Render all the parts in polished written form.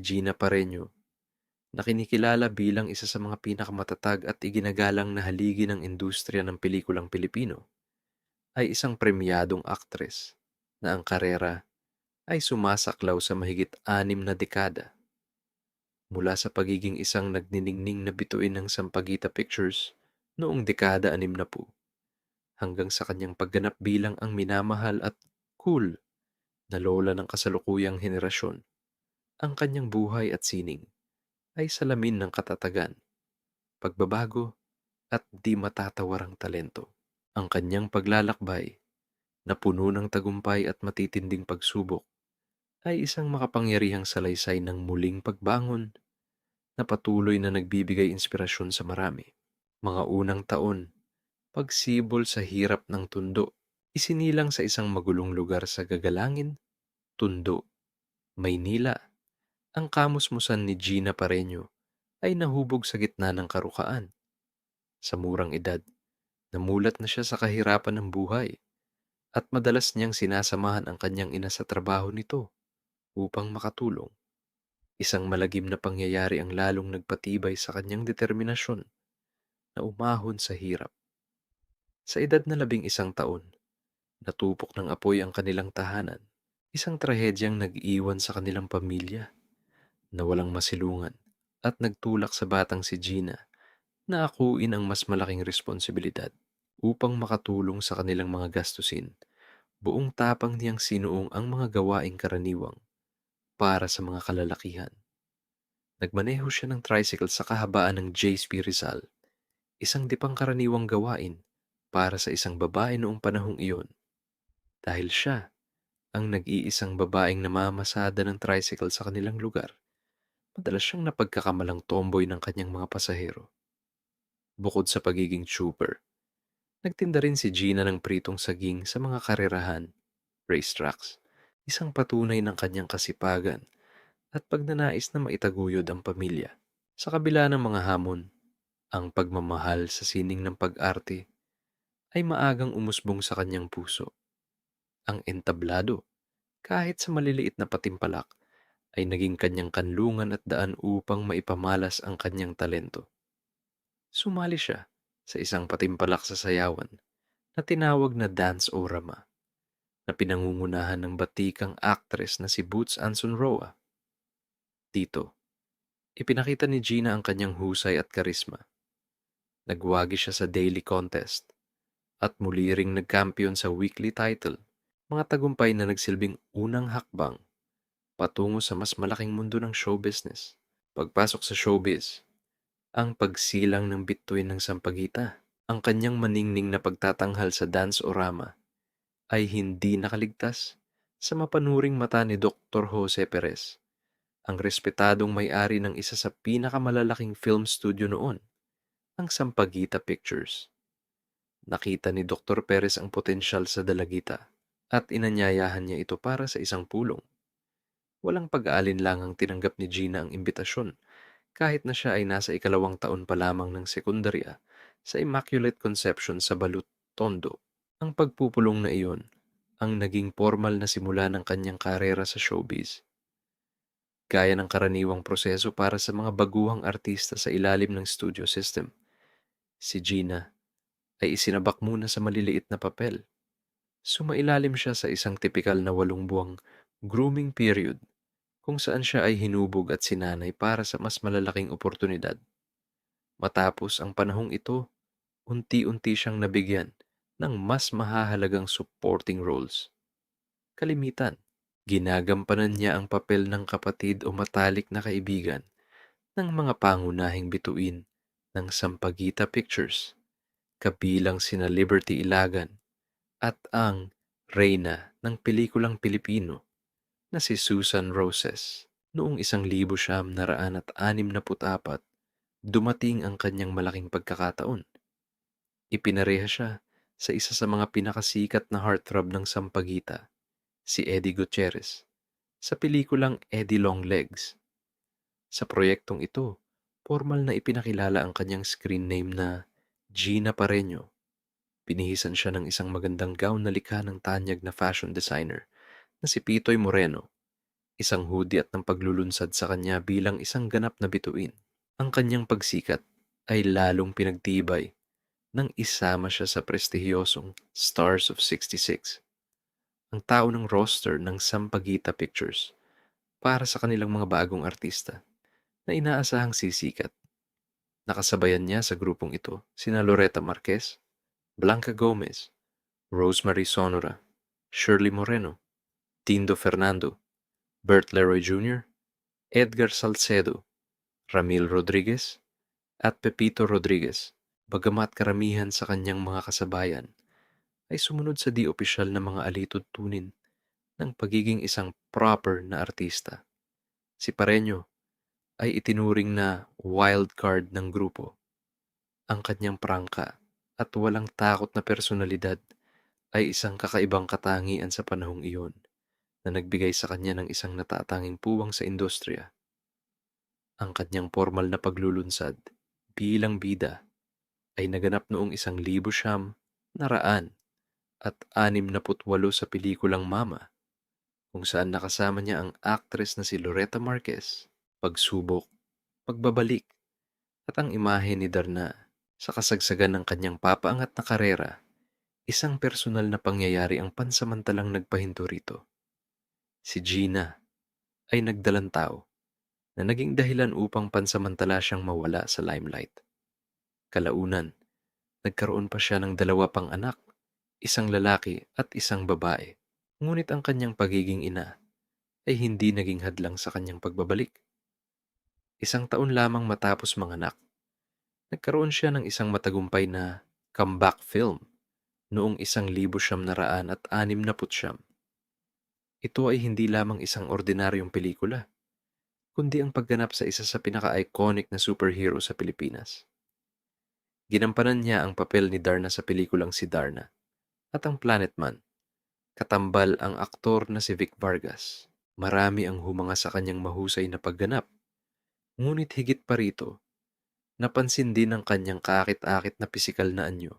Gina Pareño, na kinikilala bilang isa sa mga pinakamatatag at iginagalang na haligi ng industriya ng pelikulang Pilipino, ay isang premyadong aktres na ang karera ay sumasaklaw sa mahigit 6 na dekada. Mula sa pagiging isang nagniningning na bituin ng Sampaguita Pictures noong dekada 60 hanggang sa kanyang pagganap bilang ang minamahal at cool na lola ng kasalukuyang henerasyon, ang kanyang buhay at sining ay salamin ng katatagan, pagbabago at di matatawarang talento. Ang kanyang paglalakbay na puno ng tagumpay at matitinding pagsubok ay isang makapangyarihang salaysay ng muling pagbangon na patuloy na nagbibigay inspirasyon sa marami. Mga unang taon, pagsibol sa hirap ng tundo, isinilang sa isang magulong lugar sa Gagalangin, Tundo, Maynila. Ang kamusmusan ni Gina Pareño ay nahubog sa gitna ng karukaan. Sa murang edad, namulat na siya sa kahirapan ng buhay at madalas niyang sinasamahan ang kanyang ina sa trabaho nito upang makatulong. Isang malagim na pangyayari ang lalong nagpatibay sa kanyang determinasyon na umahon sa hirap. Sa edad na 11 taon, natupok ng apoy ang kanilang tahanan. Isang trahedyang nag-iwan sa kanilang pamilya na walang masilungan at nagtulak sa batang si Gina na akuin ang mas malaking responsibilidad upang makatulong sa kanilang mga gastusin. Buong tapang niyang sinuong ang mga gawaing karaniwang para sa mga kalalakihan. Nagmaneho siya ng tricycle sa kahabaan ng J.S.P. Rizal, isang di pangkaraniwang gawain para sa isang babae noong panahong iyon. Dahil siya ang nag-iisang babaeng namamasada ng tricycle sa kanilang lugar, madalas siyang napagkakamalang tomboy ng kanyang mga pasahero. Bukod sa pagiging trooper, nagtinda rin si Gina ng pritong saging sa mga karerahan, racetracks, isang patunay ng kanyang kasipagan at pagnanais na maitaguyod ang pamilya. Sa kabila ng mga hamon, ang pagmamahal sa sining ng pag-arte ay maagang umusbong sa kanyang puso. Ang entablado, kahit sa maliliit na patimpalak, ay naging kanyang kanlungan at daan upang maipamalas ang kanyang talento. Sumali siya sa isang patimpalak sa sayawan na tinawag na Dance o Rama, na pinangungunahan ng batikang aktres na si Boots Anson Roa. Dito, ipinakita ni Gina ang kanyang husay at karisma. Nagwagi siya sa daily contest at muli ring nagkampiyon sa weekly title, mga tagumpay na nagsilbing unang hakbang patungo sa mas malaking mundo ng show business. Pagpasok sa showbiz, ang pagsilang ng bituin ng Sampaguita, ang kanyang maningning na pagtatanghal sa Dance o Rama ay hindi nakaligtas sa mapanuring mata ni Dr. Jose Perez, ang respetadong may-ari ng isa sa pinakamalalaking film studio noon, ang Sampaguita Pictures. Nakita ni Dr. Perez ang potensyal sa dalagita at inanyayahan niya ito para sa isang pulong. Walang pag-aalinlangang tinanggap ni Gina ang imbitasyon kahit na siya ay nasa ikalawang taon pa lamang ng sekundarya sa Immaculate Conception sa Balut, Tondo. Ang pagpupulong na iyon ang naging formal na simula ng kanyang karera sa showbiz. Gaya ng karaniwang proseso para sa mga baguhang artista sa ilalim ng studio system, si Gina ay isinabak muna sa maliliit na papel. Sumailalim siya sa isang tipikal na 8 buwang grooming period kung saan siya ay hinubog at sinanay para sa mas malalaking oportunidad. Matapos ang panahong ito, unti-unti siyang nabigyan ng mas mahahalagang supporting roles. Kalimitan, ginagampanan niya ang papel ng kapatid o matalik na kaibigan ng mga pangunahing bituin ng Sampaguita Pictures, kabilang sina Liberty Ilagan at ang reyna ng pelikulang Pilipino na si Susan Roses. Noong 1964, dumating ang kanyang malaking pagkakataon. Ipinareha siya sa isa sa mga pinakasikat na heartthrob ng Sampaguita, si Eddie Gutierrez, sa pelikulang Eddie Longlegs. Sa proyektong ito, formal na ipinakilala ang kanyang screen name na Gina Pareño. Binihisan siya ng isang magandang gown na likha ng tanyag na fashion designer na si Pitoy Moreno. isang hudyat ng paglulunsad sa kanya bilang isang ganap na bituin. Ang kanyang pagsikat ay lalong pinagtibay nang isama siya sa prestihiyosong Stars of 66, ang tao ng roster ng Sampaguita Pictures para sa kanilang mga bagong artista na inaasahang sisikat. Nakasabayan niya sa grupong ito sina Loretta Marquez, Blanca Gomez, Rosemary Sonora, Shirley Moreno, Tindo Fernando, Bert Leroy Jr., Edgar Salcedo, Ramil Rodriguez, at Pepito Rodriguez. Bagamat karamihan sa kanyang mga kasabayan ay sumunod sa di-opisyal na mga alituntunin ng pagiging isang proper na artista. Si Pareño ay itinuring na wild card ng grupo. Ang kanyang prangka at walang takot na personalidad ay isang kakaibang katangian sa panahong iyon na nagbigay sa kanya ng isang natatanging puwang sa industriya. Ang kanyang formal na paglulunsad bilang bida ay naganap noong 1968 sa pelikulang Mama, kung saan nakasama niya ang aktres na si Loretta Marquez. Pagsubok, pagbabalik, at ang imahe ni Darna sa kasagsagan ng kanyang papaangat na karera, isang personal na pangyayari ang pansamantalang nagpahinto rito. Si Gina ay nagdalang tao na naging dahilan upang pansamantala siyang mawala sa limelight. Kalaunan, nagkaroon pa siya ng 2 pang anak, isang lalaki at isang babae. Ngunit ang kanyang pagiging ina ay hindi naging hadlang sa kanyang pagbabalik. 1 taon lamang matapos manganak, nagkaroon siya ng isang matagumpay na comeback film noong 1969. Ito ay hindi lamang isang ordinaryong pelikula, kundi ang pagganap sa isa sa pinaka-iconic na superhero sa Pilipinas. Ginampanan niya ang papel ni Darna sa pelikulang si Darna at ang Planet Man. Katambal ang aktor na si Vic Vargas. Marami ang humanga sa kanyang mahusay na pagganap. Ngunit higit pa rito, napansin din ang kanyang kaakit-akit na pisikal na anyo.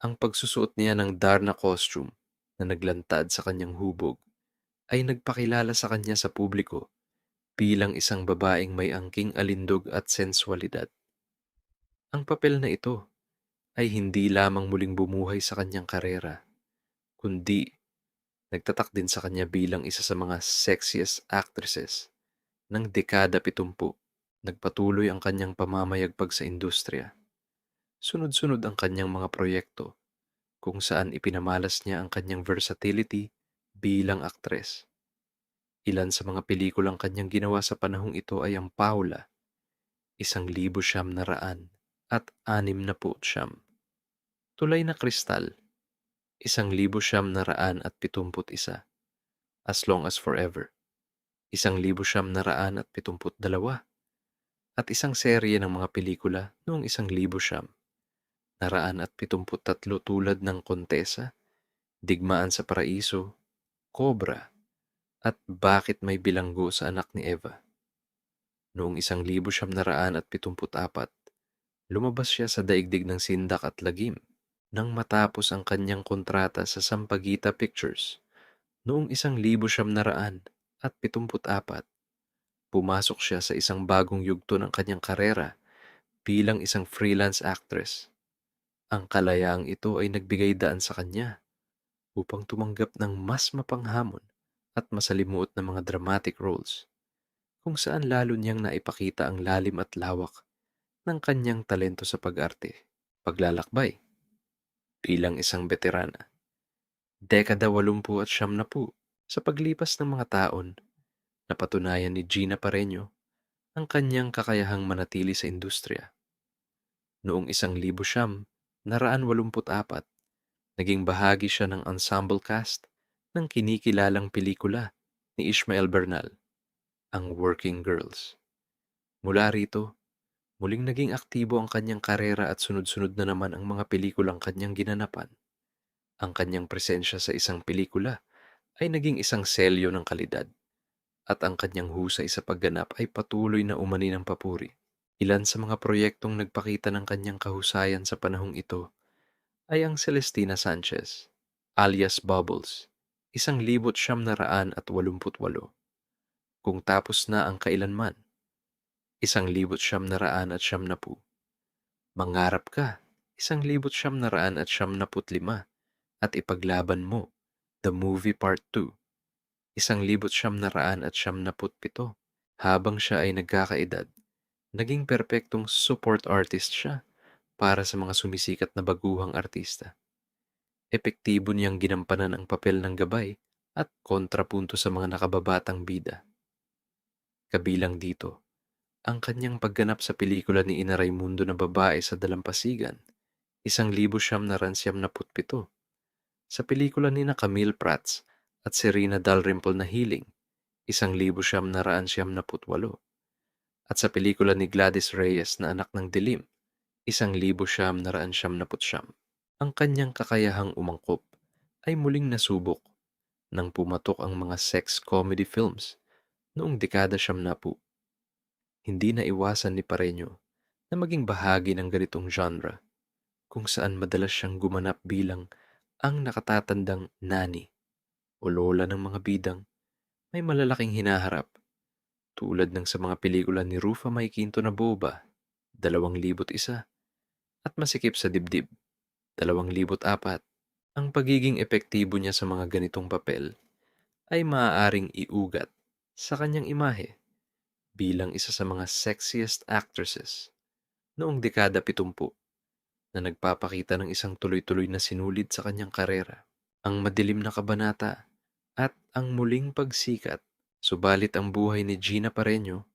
Ang pagsusuot niya ng Darna costume na naglantad sa kanyang hubog ay nagpakilala sa kanya sa publiko bilang isang babaeng may angking alindog at sensualidad. Ang papel na ito ay hindi lamang muling bumuhay sa kanyang karera, kundi nagtatak din sa kanya bilang isa sa mga sexiest actresses ng dekada 70. Nagpatuloy ang kanyang pamamayagpag sa industriya. Sunod-sunod ang kanyang mga proyekto kung saan ipinamalas niya ang kanyang versatility bilang aktres. Ilan sa mga pelikulang kanyang ginawa sa panahong ito ay ang Paula, 1969, Tulay na Kristal, 1971, As Long as Forever, 1972, at isang serye ng mga pelikula noong 1973 tulad ng Kontesa, Digmaan sa Paraiso, Cobra, at Bakit May Bilanggo sa Anak ni Eva. Noong 1974, lumabas siya sa daigdig ng Sindak at Lagim nang matapos ang kanyang kontrata sa Sampaguita Pictures. Noong 1974, pumasok siya sa isang bagong yugto ng kanyang karera bilang isang freelance actress. Ang kalayaang ito ay nagbigay daan sa kanya upang tumanggap ng mas mapanghamon at masalimuot na mga dramatic roles, kung saan lalo niyang naipakita ang lalim at lawak ng kanyang talento sa pag-arte. Paglalakbay bilang isang veterana. Dekada 80 at 70 sa paglipas ng mga taon, napatunayan ni Gina Pareño ang kanyang kakayahang manatili sa industriya. Noong 1984, naging bahagi siya ng ensemble cast ng kinikilalang pelikula ni Ishmael Bernal, ang Working Girls. Mula rito, muling naging aktibo ang kanyang karera at sunod-sunod na naman ang mga pelikulang kanyang ginanapan. Ang kanyang presensya sa isang pelikula ay naging isang selyo ng kalidad at ang kanyang husay sa pagganap ay patuloy na umani ng papuri. Ilan sa mga proyektong nagpakita ng kanyang kahusayan sa panahong ito ay ang Celestina Sanchez, alias Bubbles, 1988, Kung Tapos Na Ang Kailanman, 1970. Mangarap Ka, 1975. At Ipaglaban Mo, The Movie Part 2, 1977. Habang siya ay nagkakaedad, naging perpektong support artist siya para sa mga sumisikat na baguhang artista. Epektibo niyang ginampanan ang papel ng gabay at kontrapunto sa mga nakababatang bida. Kabilang dito, ang kanyang pagganap sa pelikula ni Ina Raimundo na Babae sa Dalampasigan, 1977. Sa pelikula ni na Camille Prats at Serena Dalrymple na Healing, 1978. At sa pelikula ni Gladys Reyes na Anak ng Dilim, 1979. Ang kanyang kakayahang umangkop ay muling nasubok nang pumatok ang mga sex comedy films noong dekada 70. Hindi na iwasan ni Pareño na maging bahagi ng ganitong genre kung saan madalas siyang gumanap bilang ang nakatatandang nani o lola ng mga bidang may malalaking hinaharap tulad ng sa mga pelikula ni Rufa May Quinto na Boba, 2001, at Masikip sa Dibdib, 2004. Ang pagiging epektibo niya sa mga ganitong papel ay maaaring iugat sa kanyang imahe bilang isa sa mga sexiest actresses noong dekada 70 na nagpapakita ng isang tuloy-tuloy na sinulid sa kanyang karera. Ang Madilim na Kabanata at Ang Muling Pagsikat. Subalit ang buhay ni Gina Pareño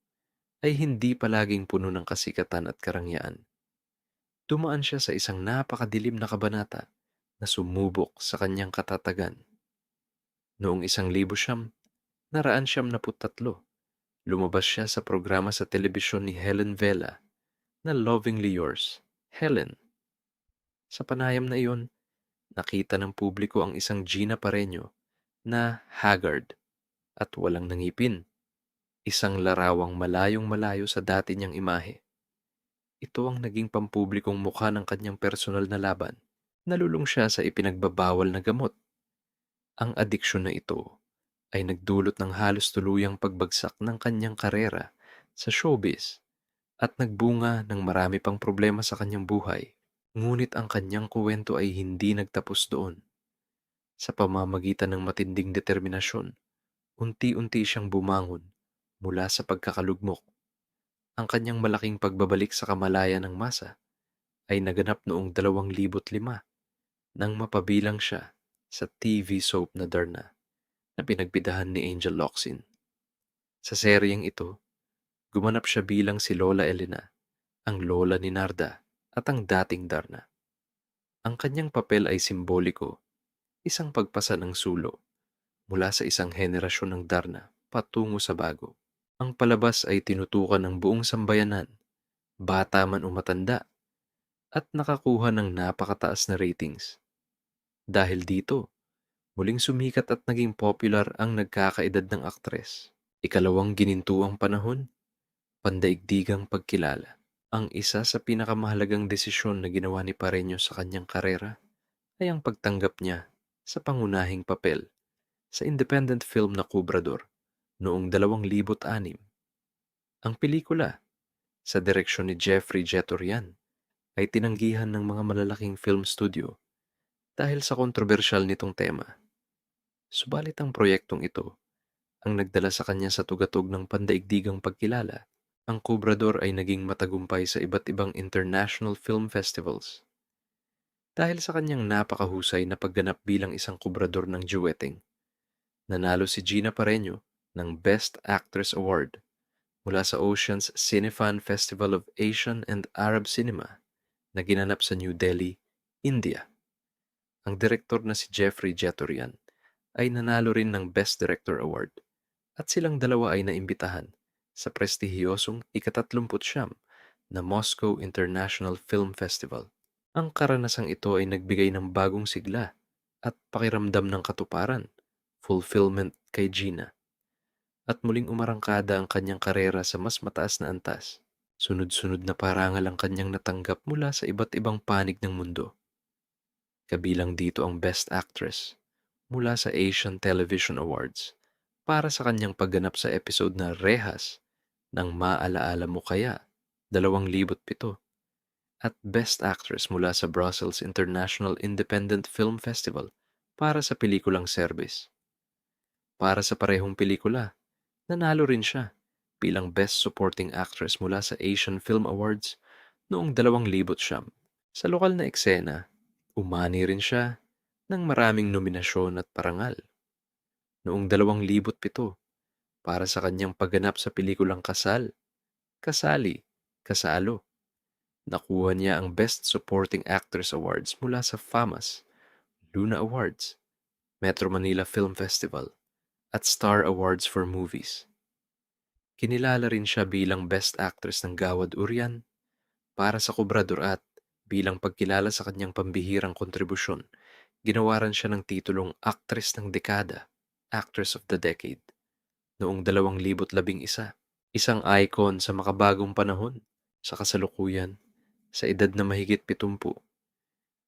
ay hindi palaging puno ng kasikatan at karangyaan. Dumaan siya sa isang napakadilim na kabanata na sumubok sa kanyang katatagan. Noong 1973, lumabas siya sa programa sa telebisyon ni Helen Vela na Lovingly Yours, Helen. Sa panayam na iyon, nakita ng publiko ang isang Gina Pareño na haggard at walang nangipin, isang larawang malayong-malayo sa dati niyang imahe. Ito ang naging pampublikong mukha ng kanyang personal na laban. Nalulung siya sa ipinagbabawal na gamot. Ang adiksyon na ito ay nagdulot ng halos tuluyang pagbagsak ng kanyang karera sa showbiz at nagbunga ng marami pang problema sa kanyang buhay. Ngunit ang kanyang kuwento ay hindi nagtapos doon. Sa pamamagitan ng matinding determinasyon, unti-unti siyang bumangon mula sa pagkakalugmok. Ang kanyang malaking pagbabalik sa kamalayan ng masa ay naganap noong 2005 nang mapabilang siya sa TV soap na Darna na pinagbidahan ni Angel Locsin. Sa seryeng ito, gumanap siya bilang si Lola Elena, ang lola ni Narda at ang dating Darna. Ang kanyang papel ay simboliko, isang pagpasa ng sulo mula sa isang henerasyon ng Darna patungo sa bago. Ang palabas ay tinutukan ng buong sambayanan, bata man o matanda, at nakakuha ng napakataas na ratings. Dahil dito, muling sumikat at naging popular ang nagkakaedad ng aktres. Ikalawang ginintuang panahon, pandaigdigang pagkilala. Ang isa sa pinakamahalagang desisyon na ginawa ni Pareño sa kanyang karera ay ang pagtanggap niya sa pangunahing papel sa independent film na Cobrador noong 2006. Ang pelikula, sa direksyon ni Jeffrey Jetorian, ay tinanggihan ng mga malalaking film studio dahil sa kontrobersyal nitong tema. Subalit ang proyektong ito ang nagdala sa kanya sa tugatog ng pandaigdigang pagkilala. Ang Cobrador ay naging matagumpay sa iba't ibang international film festivals dahil sa kanyang napakahusay na pagganap bilang isang kubrador ng duetting. Nanalo si Gina Pareño ng Best Actress Award mula sa Ocean's Cinefan Festival of Asian and Arab Cinema na ginanap sa New Delhi, India. Ang direktor na si Jeffrey Jetorian ay nanalo rin ng Best Director Award at silang dalawa ay naimbitahan sa prestihiyosong ika-39 na Moscow International Film Festival. Ang karanasang ito ay nagbigay ng bagong sigla at pakiramdam ng katuparan, fulfillment kay Gina, at muling umarangkada ang kanyang karera sa mas mataas na antas. Sunod-sunod na parangal ang kanyang natanggap mula sa iba't ibang panig ng mundo. Kabilang dito ang Best Actress mula sa Asian Television Awards para sa kanyang pagganap sa episode na Rehas ng Maalaala Mo Kaya, 2007, at Best Actress mula sa Brussels International Independent Film Festival para sa pelikulang Service. Para sa parehong pelikula, nanalo rin siya bilang Best Supporting Actress mula sa Asian Film Awards noong 2009. Sa lokal na eksena, umani rin siya ng maraming nominasyon at parangal. Noong 2007, para sa kanyang pagganap sa pelikulang Kasal, Kasali, Kasalo, nakuha niya ang Best Supporting Actress Awards mula sa FAMAS, Luna Awards, Metro Manila Film Festival, at Star Awards for Movies. Kinilala rin siya bilang Best Actress ng Gawad Urian para sa Kubrador at bilang pagkilala sa kanyang pambihirang kontribusyon, ginawaran siya ng titulong Actress ng Dekada, Actress of the Decade, noong 2011. Isang icon sa makabagong panahon, sa kasalukuyan, sa edad na mahigit 70.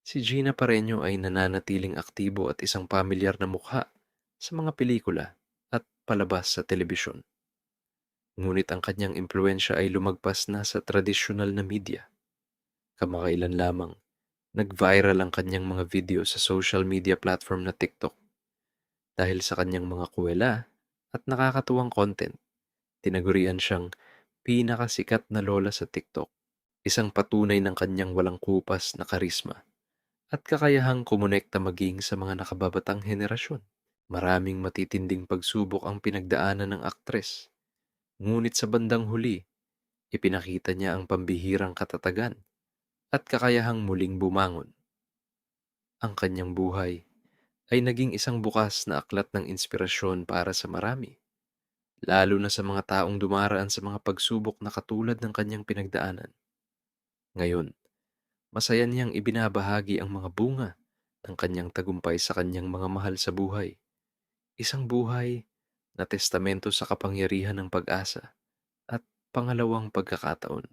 Si Gina Pareño ay nananatiling aktibo at isang pamilyar na mukha sa mga pelikula at palabas sa telebisyon. Ngunit ang kanyang impluensya ay lumagpas na sa tradisyonal na media. Kamakailan lamang, nag-viral ang kanyang mga video sa social media platform na TikTok. Dahil sa kanyang mga kuwela at nakakatuwang content, tinagurian siyang pinakasikat na lola sa TikTok. Isang patunay ng kanyang walang kupas na karisma at kakayahang kumonekta maging sa mga nakababatang henerasyon. Maraming matitinding pagsubok ang pinagdaanan ng aktres. Ngunit sa bandang huli, ipinakita niya ang pambihirang katatagan at kakayahang muling bumangon. Ang kanyang buhay ay naging isang bukas na aklat ng inspirasyon para sa marami, lalo na sa mga taong dumaraan sa mga pagsubok na katulad ng kanyang pinagdaanan. Ngayon, masaya niyang ibinabahagi ang mga bunga ng kanyang tagumpay sa kanyang mga mahal sa buhay. Isang buhay na testamento sa kapangyarihan ng pag-asa at pangalawang pagkakataon.